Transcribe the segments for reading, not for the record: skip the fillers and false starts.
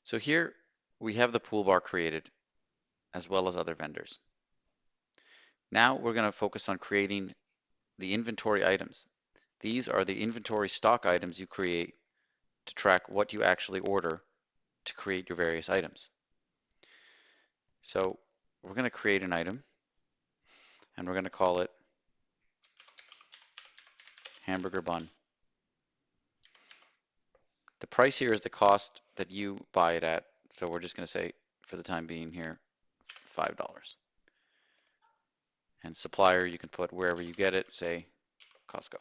So here we have the pool bar created as well as other vendors. Now we're going to focus on creating the inventory items. These are the inventory stock items you create to track what you actually order to create your various items. So we're going to create an item and we're going to call it hamburger bun. The price here is the cost that you buy it at. So we're just going to say for the time being here, $5. And supplier, you can put wherever you get it, say Costco.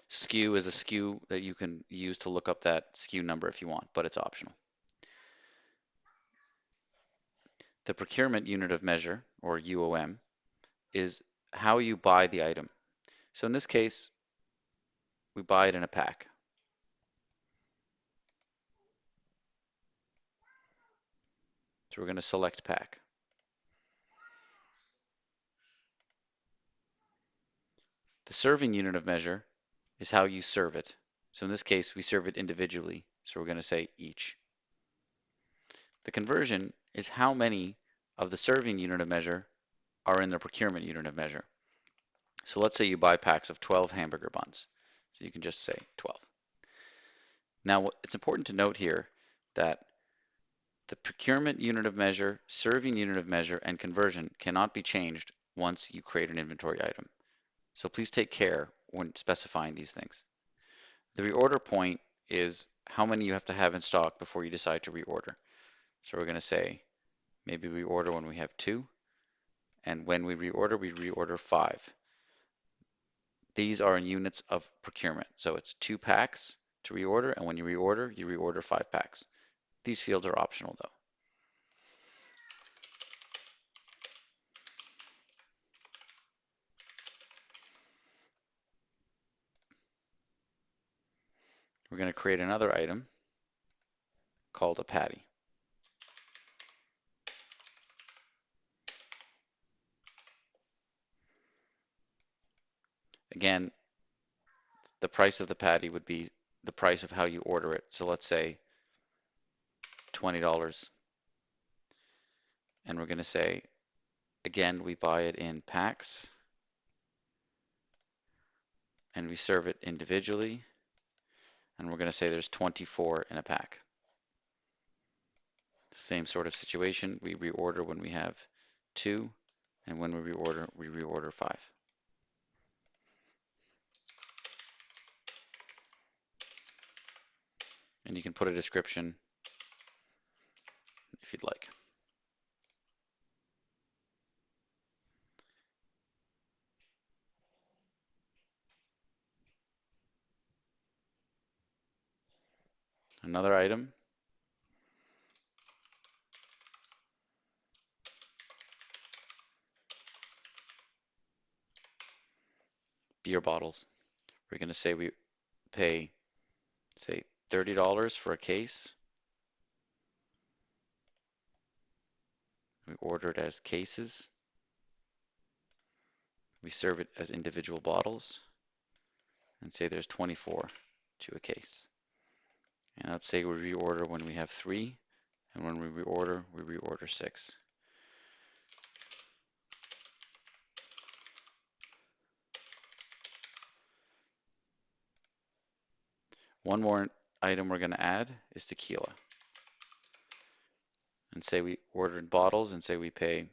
SKU is a SKU that you can use to look up that SKU number if you want, but it's optional. The procurement unit of measure, or UOM, is how you buy the item. So in this case, we buy it in a pack. So we're going to select pack. The serving unit of measure is how you serve it. So in this case, we serve it individually. So we're going to say each. The conversion is how many of the serving unit of measure are in the procurement unit of measure. So let's say you buy packs of 12 hamburger buns. So you can just say 12. Now, it's important to note here that the procurement unit of measure, serving unit of measure, and conversion cannot be changed once you create an inventory item. So please take care when specifying these things. The reorder point is how many you have to have in stock before you decide to reorder. So we're going to say maybe we order when we have 2, and when we reorder 5. These are in units of procurement. So it's 2 packs to reorder, and when you reorder 5 packs. These fields are optional though. We're going to create another item called a patty. Again, the price of the patty would be the price of how you order it. So let's say $20. And we're going to say, again, we buy it in packs and we serve it individually. And we're going to say there's 24 in a pack. Same sort of situation. We reorder when we have 2, and when we reorder 5. And you can put a description if you'd like. Another item, beer bottles. We're going to say we pay, say, $30 for a case. We order it as cases. We serve it as individual bottles and say there's 24 to a case. And let's say we reorder when we have 3, and when we reorder 6. One more item we're going to add is tequila. And say we ordered bottles and say we pay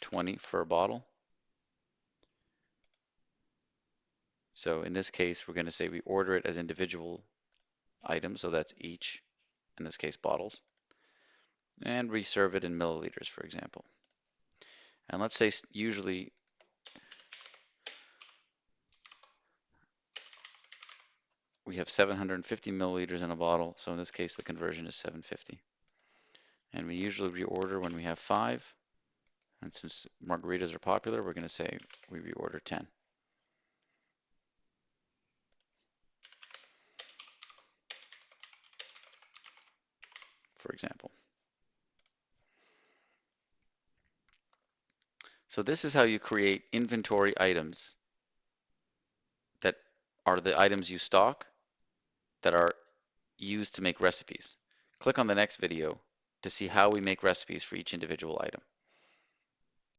20 for a bottle. So in this case, we're going to say we order it as individual items, so that's each, in this case bottles, and we serve it in milliliters, for example. And let's say usually we have 750 milliliters in a bottle, so in this case the conversion is 750. And we usually reorder when we have 5, and since margaritas are popular, we're going to say we reorder 10. For example. So this is how you create inventory items that are the items you stock that are used to make recipes. Click on the next video to see how we make recipes for each individual item.